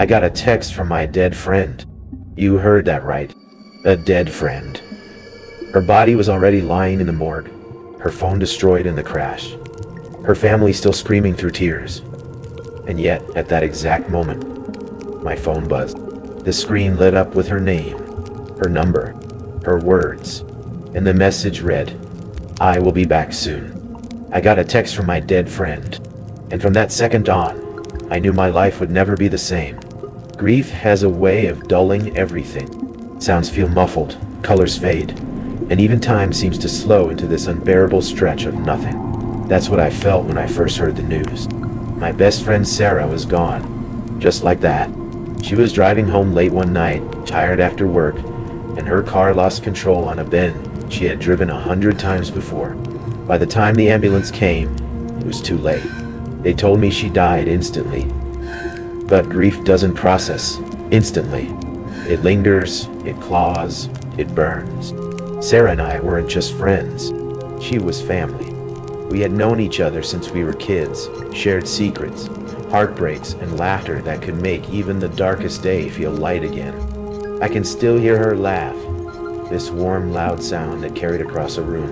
I got a text from my dead friend. You heard that right. A dead friend. Her body was already lying in the morgue, her phone destroyed in the crash, her family still screaming through tears. And yet, at that exact moment, my phone buzzed. The screen lit up with her name, her number, her words, and the message read, "I will be back soon." I got a text from my dead friend, and from that second on, I knew my life would never be the same. Grief has a way of dulling everything. Sounds feel muffled, colors fade, and even time seems to slow into this unbearable stretch of nothing. That's what I felt when I first heard the news. My best friend Sarah was gone, just like that. She was driving home late one night, tired after work, and her car lost control on a bend she had driven 100 times before. By the time the ambulance came, it was too late. They told me she died instantly. But grief doesn't process instantly. It lingers, it claws, it burns. Sarah and I weren't just friends. She was family. We had known each other since we were kids, shared secrets, heartbreaks, and laughter that could make even the darkest day feel light again. I can still hear her laugh, this warm, loud sound that carried across a room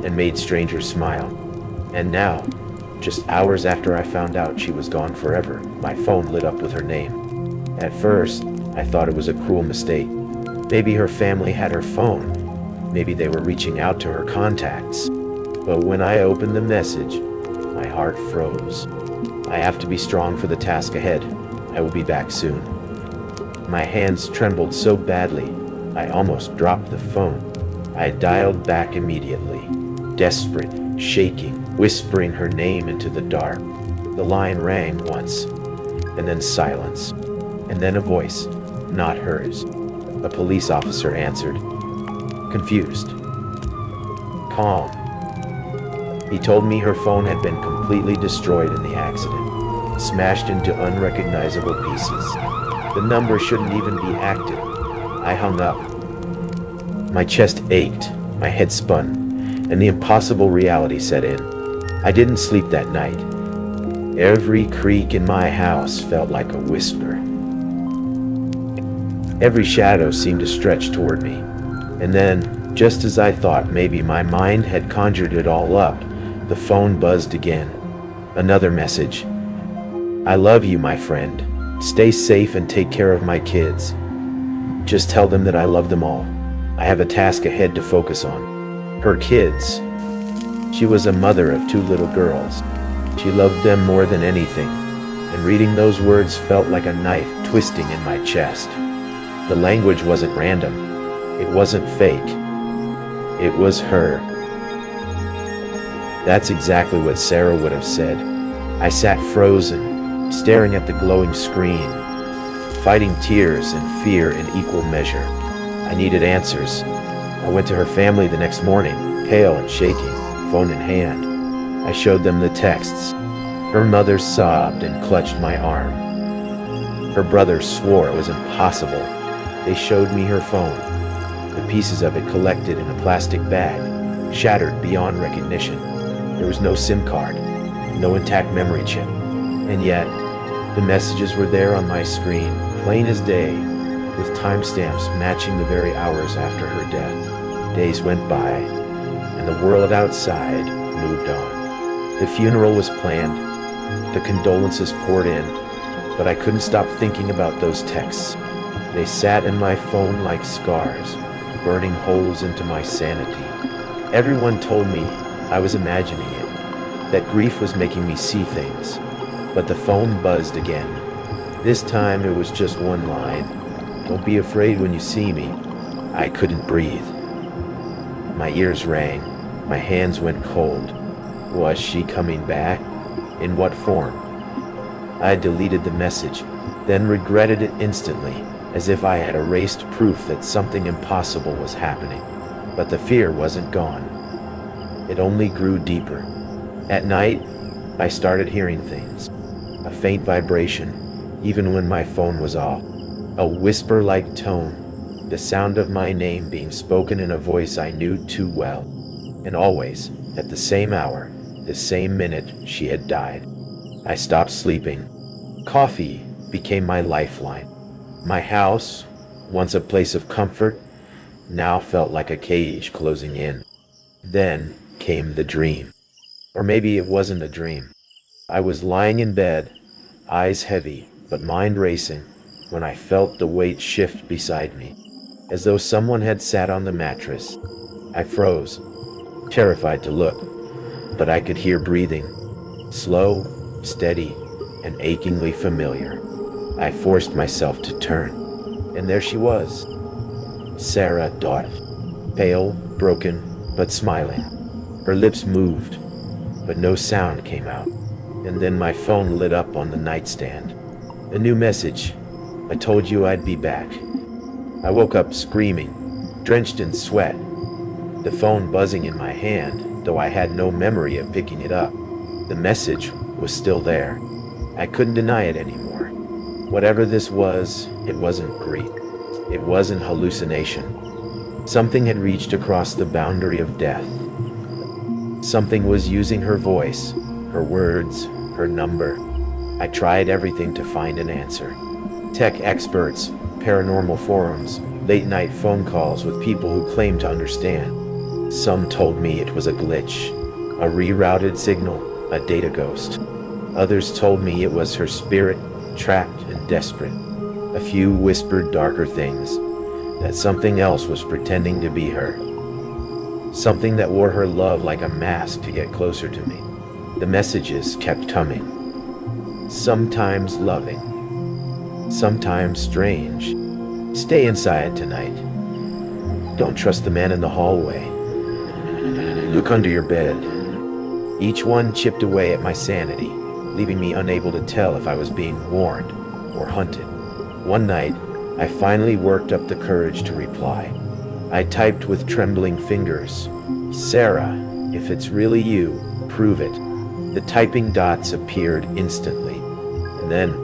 and made strangers smile. And now, just hours after I found out she was gone forever, my phone lit up with her name. At first, I thought it was a cruel mistake. Maybe her family had her phone. Maybe they were reaching out to her contacts. But when I opened the message, my heart froze. I have to be strong for the task ahead. I will be back soon. My hands trembled so badly, I almost dropped the phone. I dialed back immediately, desperate, shaking, whispering her name into the dark. The line rang once, and then silence, and then a voice, not hers. A police officer answered, confused, calm. He told me her phone had been completely destroyed in the accident, smashed into unrecognizable pieces. The number shouldn't even be active. I hung up. My chest ached, my head spun, and the impossible reality set in. I didn't sleep that night. Every creak in my house felt like a whisper. Every shadow seemed to stretch toward me. And then, just as I thought maybe my mind had conjured it all up, the phone buzzed again. Another message. I love you, my friend. Stay safe and take care of my kids. Just tell them that I love them all. I have a task ahead to focus on. Her kids. She was a mother of 2 little girls. She loved them more than anything, and reading those words felt like a knife twisting in my chest. The language wasn't random. It wasn't fake. It was her. That's exactly what Sarah would have said. I sat frozen, staring at the glowing screen, fighting tears and fear in equal measure. I needed answers. I went to her family the next morning, pale and shaking, phone in hand. I showed them the texts. Her mother sobbed and clutched my arm. Her brother swore it was impossible. They showed me her phone, the pieces of it collected in a plastic bag, shattered beyond recognition. There was no SIM card, no intact memory chip. And yet, the messages were there on my screen, plain as day, with timestamps matching the very hours after her death. Days went by, and the world outside moved on. The funeral was planned, the condolences poured in, but I couldn't stop thinking about those texts. They sat in my phone like scars, burning holes into my sanity. Everyone told me I was imagining it, that grief was making me see things. But the phone buzzed again. This time it was just one line. Don't be afraid when you see me. I couldn't breathe. My ears rang. My hands went cold. Was she coming back? In what form? I deleted the message, then regretted it instantly, as if I had erased proof that something impossible was happening. But the fear wasn't gone. It only grew deeper. At night, I started hearing things. A faint vibration, even when my phone was off. A whisper-like tone, the sound of my name being spoken in a voice I knew too well. And always, at the same hour, the same minute, she had died. I stopped sleeping. Coffee became my lifeline. My house, once a place of comfort, now felt like a cage closing in. Then came the dream. Or maybe it wasn't a dream. I was lying in bed, eyes heavy, but mind racing, when I felt the weight shift beside me, as though someone had sat on the mattress. I froze, terrified to look, but I could hear breathing, slow, steady, and achingly familiar. I forced myself to turn, and there she was, Sarah Dot, pale, broken, but smiling. Her lips moved, but no sound came out. And then my phone lit up on the nightstand. A new message. I told you I'd be back. I woke up screaming, drenched in sweat, the phone buzzing in my hand, though I had no memory of picking it up. The message was still there. I couldn't deny it anymore. Whatever this was, it wasn't grief. It wasn't hallucination. Something had reached across the boundary of death. Something was using her voice, her words, her number. I tried everything to find an answer. Tech experts, paranormal forums, late-night phone calls with people who claimed to understand. Some told me it was a glitch, a rerouted signal, a data ghost. Others told me it was her spirit, trapped and desperate. A few whispered darker things, that something else was pretending to be her. Something that wore her love like a mask to get closer to me. The messages kept coming. Sometimes loving, sometimes strange. Stay inside tonight. Don't trust the man in the hallway. Look under your bed. Each one chipped away at my sanity, leaving me unable to tell if I was being warned or hunted. One night, I finally worked up the courage to reply. I typed with trembling fingers, "Sarah, if it's really you, prove it." The typing dots appeared instantly. And then,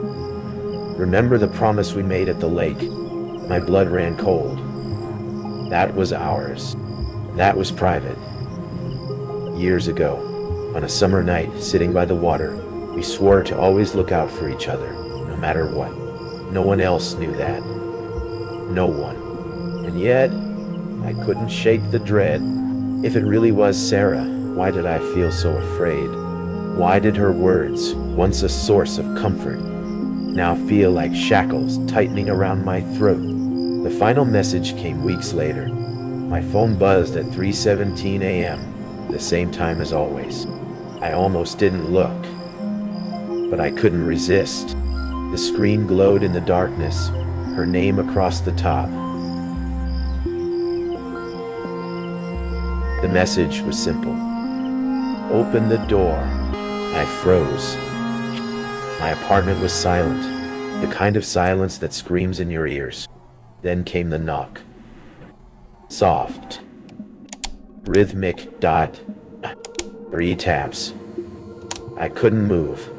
"Remember the promise we made at the lake?" My blood ran cold. That was ours. That was private. Years ago, on a summer night, sitting by the water, we swore to always look out for each other, no matter what. No one else knew that. No one. And yet, I couldn't shake the dread. If it really was Sarah, why did I feel so afraid? Why did her words, once a source of comfort, now feel like shackles tightening around my throat? The final message came weeks later. My phone buzzed at 3:17 a.m., the same time as always. I almost didn't look, but I couldn't resist. The screen glowed in the darkness, her name across the top. The message was simple. "Open the door." I froze. My apartment was silent, the kind of silence that screams in your ears. Then came the knock. Soft, rhythmic dot, 3 taps. I couldn't move.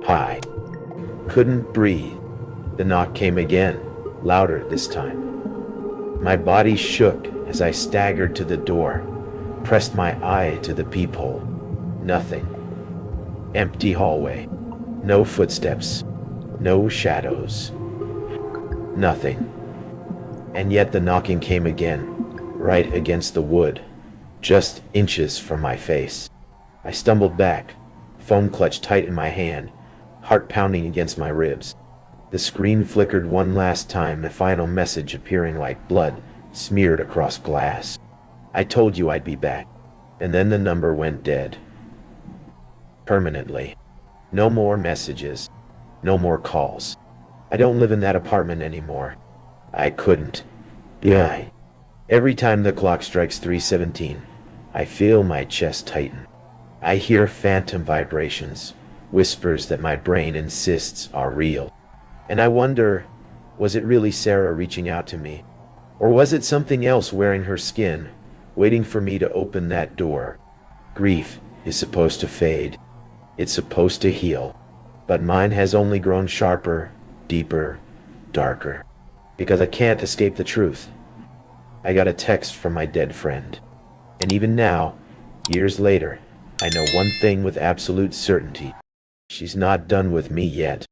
I couldn't breathe. The knock came again, louder this time. My body shook as I staggered to the door, pressed my eye to the peephole. Nothing. Empty hallway. No footsteps. No shadows. Nothing. And yet the knocking came again, right against the wood, just inches from my face. I stumbled back, phone clutched tight in my hand, heart pounding against my ribs. The screen flickered one last time, the final message appearing like blood smeared across glass. "I told you I'd be back." And then the number went dead. Permanently. No more messages. No more calls. I don't live in that apartment anymore. I couldn't. Yeah. Every time the clock strikes 3:17, I feel my chest tighten. I hear phantom vibrations, whispers that my brain insists are real. And I wonder, was it really Sarah reaching out to me? Or was it something else wearing her skin, waiting for me to open that door? Grief is supposed to fade. It's supposed to heal. But mine has only grown sharper, deeper, darker. Because I can't escape the truth. I got a text from my dead friend. And even now, years later, I know one thing with absolute certainty. She's not done with me yet.